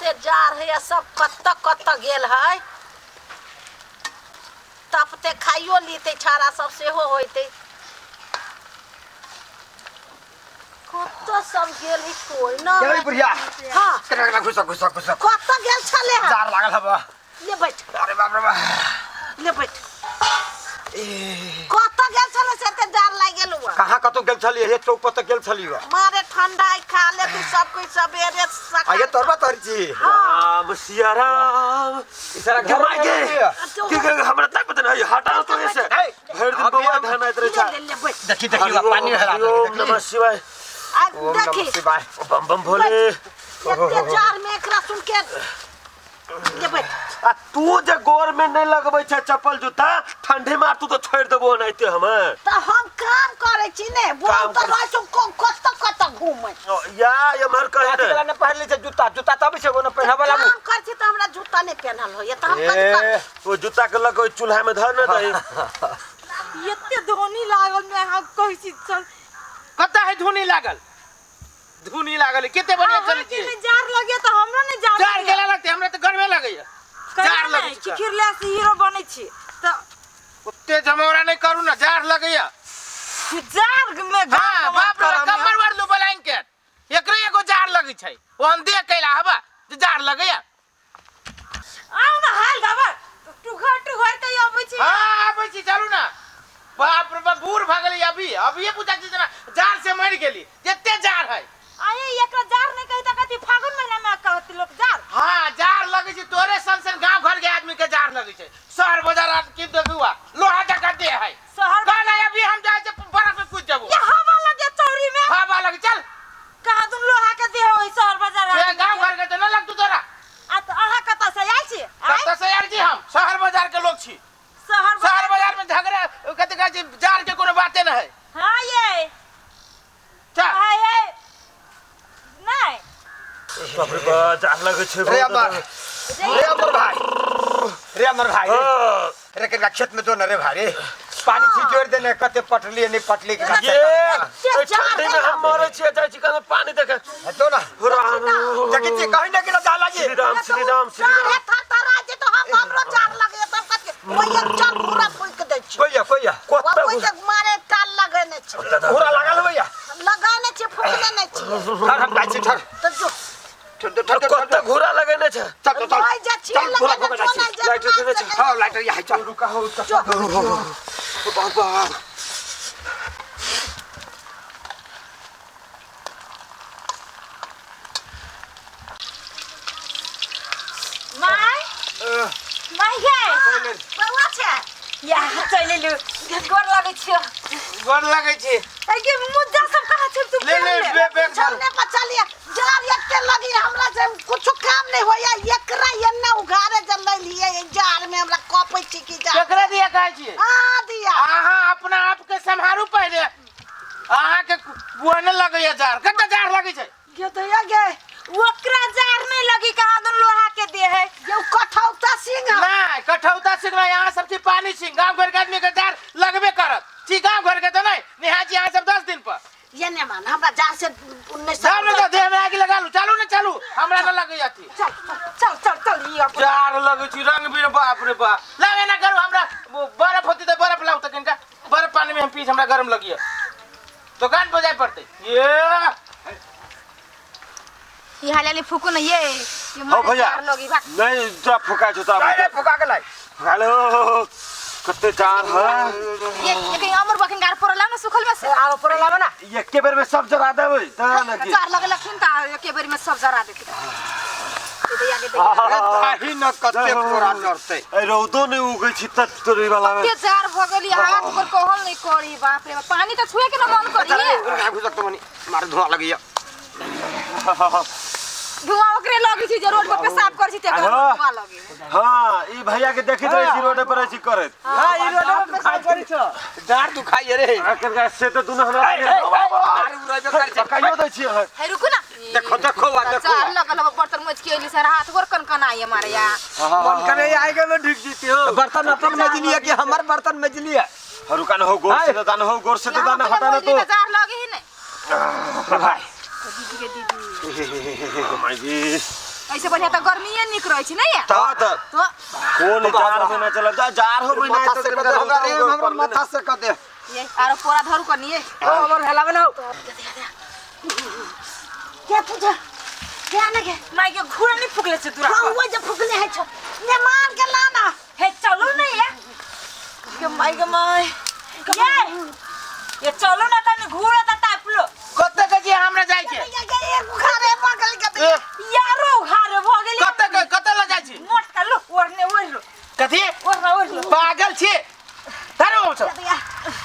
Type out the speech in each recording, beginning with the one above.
एते जार है सब कत्त गेल है तपते खाइयो लीते छाड़ा सब सेहो होइते कत्त सब गेल ही कोई ना गेलै बुढ़िया हां केना घुसा कत्त गेल छले है जार लागल हबा ले बैठ अरे बाप रे बाप ले बैठ कत्त गेल छले से एते जार लाग गेल हुआ कहां कतो गेल छली हे चौक पर त गेल छली मारे ठंडा खा ले तू सब कोई सवेरे सका आगे तोरबा तोरजी राम सिया राम इसारा घर में के हमरा तक पता नहीं हटा तो ऐसे हर दिन बवा धाना इतरे छा ले बैठ देखी पानी हरा ओम नमः शिवाय आ देखी बम बम भोले एते जार में एकरा सुन के ले बैठ आ तू जे गोर में नहीं लगबै छ चप्पल जूता ठंडे में तू तो छोड़ देबो नैते हम त हम काम करे छी ने बोल त रह छ कत्त घूमै या ये मर कहे आजकल ने पहनले छ जूता तब से न पहनाबे लागू काम कर छी त हमरा जूता नहीं पहनल हो ये त हम कर वो जूता के लगो चूल्हा में धर न दई एते धोनी लागल में हम कहै छी चल कत्ता है धुनी लागल केते बढ़िया चले छी जार लगे त हमरा ने जार गेला लगते हमरा त घर में लगैया जार लगे छी खिरला से हीरो बनै छी त ओते जमौरा नहीं करू ना जार लगैया जार में हां बाप रे कमर वार लो ब्लैंकेट एकरे एगो जार लगै छै ओहन दे कैला हबा जार लगैया आउ ना हाल दाबा टू घर त आबै छी हां आबै छी चलू ना बाप रे बाप बूढ़ भ गेली अभी पूछा छी ना जार से मर गेली जत्ते जार है आये एकरा जार नहीं कहि त कथि फागुन महीना में कहत लोग जार हां जार लगै छै तोरे संसन गांव घर के आदमी के जार लगै छै शहर बाजार की देखुआ लोहा जका दे है शहर गाना अभी हम जाय छै बरफ में कूद जाबो ये हवा लगे चौरी में हवा लगे चल कहा तुम लोहा के दे होई शहर बाजार ये गांव घर के त न लग तू तोरा आ त अहा कत से आइ छी कत से यार जी हम शहर बाजार के लोग छी शहर बाजार में झगड़ा कते का जार के कोनो बाते न है हां ये चल हाय है नहीं बाप रे बा जार लगे छै रे अमर भाई रे के खेत में तो न रे भाई पानी छी जोर देने कते पटली नहीं पटली के ये ठंडे में हम मरे छी जाय छी कने पानी देखे तो ना राम जकी जी कहीं ना के जा लागी श्री राम तारा जे तो हम हमरो जार लगे तब कत ओए चल पूरा फूक दे छी कोइया ओए के मारे काल लगने छी पूरा लागल भैया लगाने छी फूकने नहीं छी ठर हम गाय छी ठर तो जो कत्ता घोड़ा लगेने छ चल ओए जा छी लगे लाइट देने छ हां लाइट यही चल रुका हो बाबा माय गे बाबा छ या चले लु गोर लगे छी गोर लगे छी ए के मुद्दा सब कहा छ तू ले बे चलने पर चलिए जार एकते लगी हमरा से कुछ काम नहीं होया एकरा एन्ना उघारे जल लिए जार में हमरा कपै छी की जा केकरा दिया कहै छी आ दिया आहा अपना आप के संभारू पहले आहा के बुआ न लगैया जार कत्ता जार लगै छै के तो या गे ओकरा जार नहीं लगी कहा दन लोहा के दे है ये कठौता सिंह नहीं कठौता सिंह में यहाँ सब चीज पानी सिंह गांव घर के आदमी के जार लगबे करत छी गांव घर के तो नहीं निहाजी यहाँ सब 10 दिन पर ये ने मान हमरा जार से 19 चल न देह में आगे लगा लू चलू हमरा न लगैया थी चल ये जार लगै छी रंग बिरंग बाप रे बाप लगे ना करू हमरा बर्फ होती तो बर्फ लाऊ तक इनका बर्फ पानी में हम पी हमरा गरम लगिया दुकान पर जाय पड़ते ये हाले फुकु न ये हो भैया नहीं तो फुका छता अरे फुका के लाई हेलो कत्ते जार है ये कहीं अमर बकिन गार परला न सुखल में से आरो पर लावे ना एक के बेर में सब जरा देबै त न की जार लगे लखिन ता एके बेर में सब जरा देती दे आगे दे ताही न कते पूरा नरते ए रौदो नहीं उगै छी तत तोरी वाला में के जार भगली हाथ पर कहल नहीं करी बाप रे पानी तो छुए के न मन करी ना घुसक तो मनी मार धुआ लगिया धुआं ओकरे लगी छी जे रोड पर पेशाब कर छी ते धुआं लगे हां ई भैया के देखि दे छी रोड पर छी करत हां ई रोड पे खाई करी छ डार दुखाई रे आखिर का से तो दुनो हमरा मारू रजो कर छ कहियो दै छी है रुकु ना देखो चार लगल बर्तन मज के सर हाथ गोर कनकनाई मारे या मन करे आएगा में ढिक जीती हो बर्तन अपन में लिया कि हमार बर्तन में लिया हरुका न हो गोर से दान हो गोर से दान हटा न तो जार लगे ही नहीं भाई दीदी के दीदी माय जी ऐसे बढ़िया तो गर्मीए निक रहे छी नहीं तो तो कौन जार में ना चला जा जार हो महीना माथा से कदे होगा रे हमरा माथा से कदे ये आरो पोरा धरू करनी है हमर हेला बनाओ क्या पूछा क्या लगे माई के घूरा नहीं फुकले छ तुरा हां वो जब फुकले है छ ने मान के लाना हे चलो नहीं है के माई ये चलो ना तने घूरा त तापलो कत्ते के जे हमरा जाय के ये बुखारे पकड़ के यारो घारे भ गेली कत्ते ल जाय छी मोट का लो ओरने ओरलो कथी ओरलो पागल छी धरो छ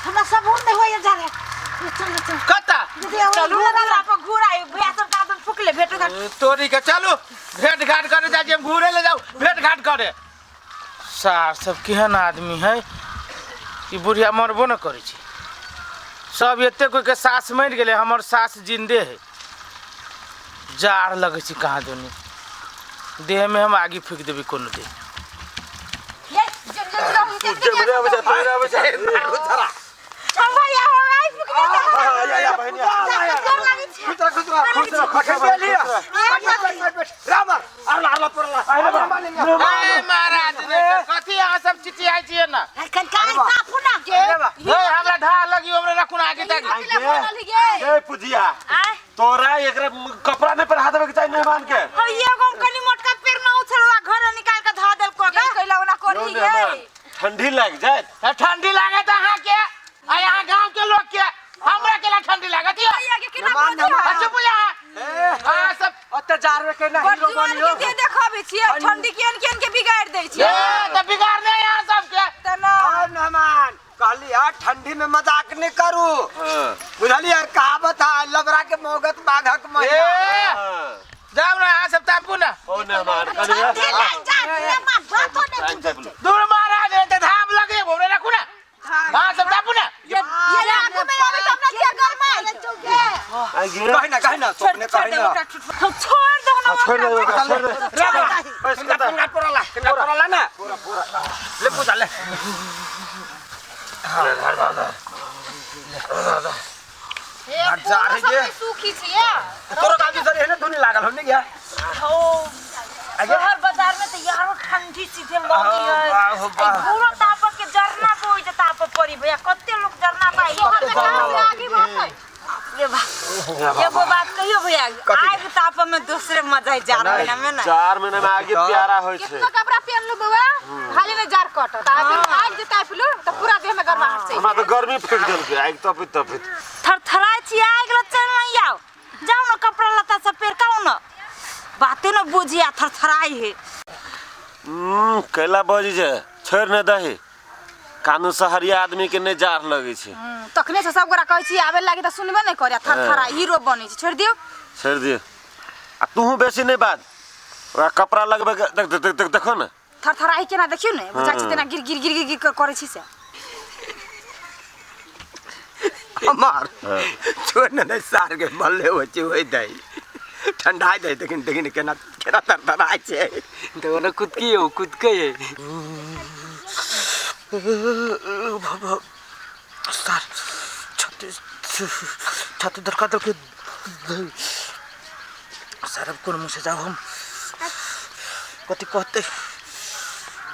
हमरा सबूर नहीं होय जा रे चल कत्ता चलो ना तोरा पर घूरा भैया सब दादन फुकले भेटो का तोरी के चलो भेंट घाट करे जा जे घूरे ले जाओ भेंट घाट करे सार सब केहन आदमी है ई बुढ़िया मरबो न करै छी सब एते कोई के सास मर गेले हमर सास जिंदे है जार लगे छी कहाँ दोनी देह में हम आगे फेंक देबे कोनो दे ये जल्दी जरा चल भैया हो आई फुकले या बहनिया खुसरा खखे लिया रामा आला परला ए महाराज रे कथी अहाँ सब चिचियाइ छियै ना कन काय तापू ना के ए हमरा धा लगी हमरा रखुन आगे तक ए पुजिया तोरा एकरा कपड़ा में पहना देबे के चाहिए मेहमान के ये गम कनी मोटका पेड़ ना उछलवा घर निकाल के धा देल को कैला ओना करही गे ठंडी लग जाए ठंडी लागे त अहाँ के आ यहाँ गांव के लोग के हमरा केला ठंडी लागत है भैया के केना चुप जा हां सब अत्याचार में केना हीरो बनियो के देखाबे छियै ठंडी केन के बिगाड़ दै ए छियै त बिगाड़ नहीं यहाँ सब के तना मेहमान कहली यार ठंडी में मजाक नहीं करू बुझलिए कहावत है लबरा के मोगत बाघक ए महीना जाओ ना यहाँ सब तापू ना ओ मेहमान कनिया दूर महाराज है त धाम लगे भोरे रखू ना हां सब तापू ना ये आगू में आवे त अपना क्या गरमा कहे ना सोने कहे ना छोड़ दो ना छोड़ दे बस कितना परला ना पूरा ले पूजा ले जा रे जे सूखी छिया तोरा गाड़ी सरी है ना धुनी लागल होने गया हो शहर बाजार में तो यारो ठंडी सीधे लगी है पूरा ताप के जरना बोई जे ताप पड़ी भैया कत्ते लोग जरना पाई आगे बात ये वो बात कहियो भैया आग ताप में दूसरे मजा है जार महीना में ना 4 महीना में आगे प्यारा होय छे कितना कपड़ा पहन लू बउआ खाली में जार कट ताप आग जे ताप लू तो पूरा देह में गर्माहट से हमरा तो गर्मी फेंक देल के आग तपित थरथराई छी आग ल चल नहीं आओ जाओ ना कपड़ा लता सब पेर काऊ ना बातें न बुझिया थरथराई है कैला बजी जे छोड़ न दही कानून शहरिया आदमी के ने जार लगे छे तखने से सब गोरा कहै छी आबे लागी त सुनबे नै करे थरथराई हीरो बनै छै छोड़ दियो छोड़ दियो आ तू बेसी नहीं बात ओरा कपड़ा लगबे देख देखो ना थरथराई केना देखियो ने बच्चा छी तेना गिर गिर गिर गिर करे छी से हमार छोड़ न सार के मल्ले होचे होय दई ठंडा दे लेकिन केना तरतराय छे तो ओना खुद के सर छाती दरका दर के सर अब कौन मुँह से जाओ हम कति कहते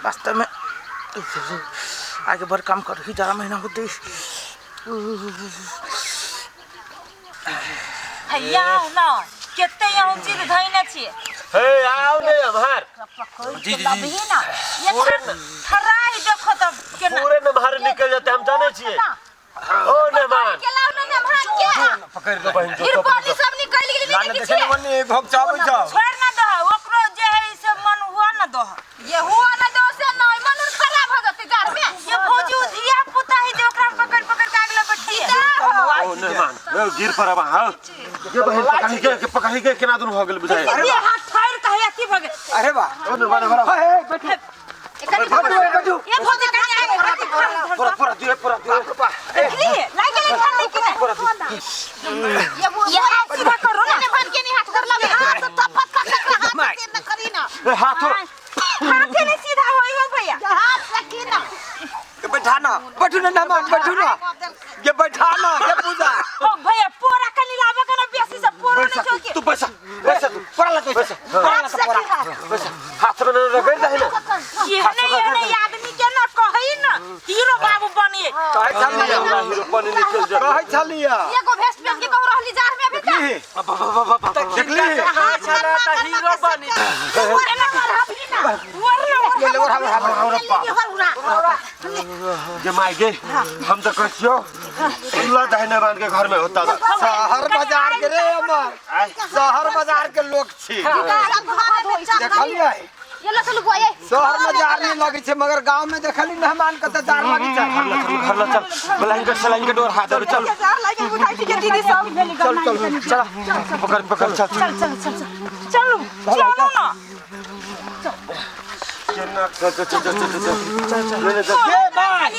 वास्तव में आगे बढ़ काम कर ही 11 महीना होते हैया ना केते यहाँ चीज धइने छी हे आओ ने हमार जी ना ये थराई देखो त केना पूरे न बाहर निकल जाते हम जाने छिए ओ ने मान के लाउ ने भान के पकड़ लो बहन फिर पानी सब निकल गेली लाने नहीं देखे मने भोग चाव जाओ छोड़ ना दो ओकरो जे है से मन हुआ ना दो ये हुआ ना दो से नहीं मन खराब हो जाते जार में ये भौजी धिया पुता है जो ओकरा पकड़ पकड़ के आगला बैठी है ओ ने मान ओ गिर परबा हां ये बहन पकड़ी के केना दुन हो गेल बुझाई ये हाथ फाड़ कहे अथी भ गेल अरे वाह ओ ने बड़ा हे बैठो ये भौजी कहीं आगे पूरा दियो देखली लागे नहीं खाने की ये वो ये हाथ सीधा करो ना भान के नहीं हाथ कर लगे हाथ तो तपत का हाथ से न करी ना हाथ हाथ नहीं सीधा होई हो भैया हाथ रखी ना बैठो ना मान बैठो ना ये बैठा ना ये पूजा ओ भैया पूरा कनी लावे कना बेसी से पूरा नहीं चौकी तू पैसा तू पूरा लगे पैसा चला त हीरो बनी जमाई गे हम तो कहियो अल्लाह दहने बांध के घर में होता था शहर बाजार के रे अमर शहर बाजार के लोग छी देखलिए शहर में जार नहीं लगी छे मगर गांव में देखली मेहमान कते जार लगी छे घर ला चल ब्लैंकेट डोर हाथ चल चल पकड़ चल चलो चलो ना ये भाई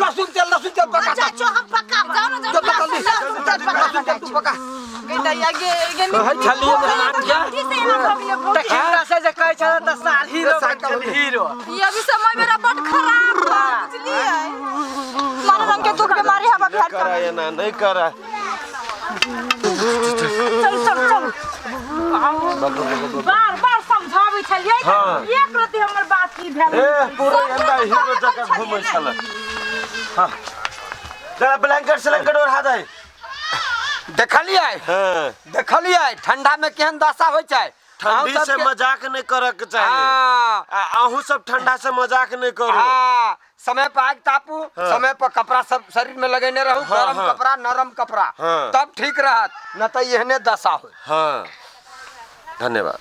लहसुन तेल पका चाचो हम पका जाओ ना जो पका ली लहसुन तेल तू पका छलिए मेहमान क्या टकेरा से जे कहै छला त सार हीरो हीरो ये अभी समय मेरा बहुत खराब है बुझलिए मारे रंग के दुख बीमारी हवा भेट करा ये ना नहीं करा चल बार समझाबै छलिए एक रति हमर बात की भेल ए पूरा अंडा हीरो जका घुमै छल हां जरा ब्लैंकेट और हाथ है देखलिए ठंडा में केहन दशा होय छै ठंडी से मजाक नहीं करक चाहिए आहू सब ठंडा से मजाक नहीं करू समय पर आग तापू समय पर कपड़ा सब शरीर में लगेने रहू गरम कपड़ा नरम कपड़ा तब ठीक रहत न त एहने दशा होय हाँ धन्यवाद।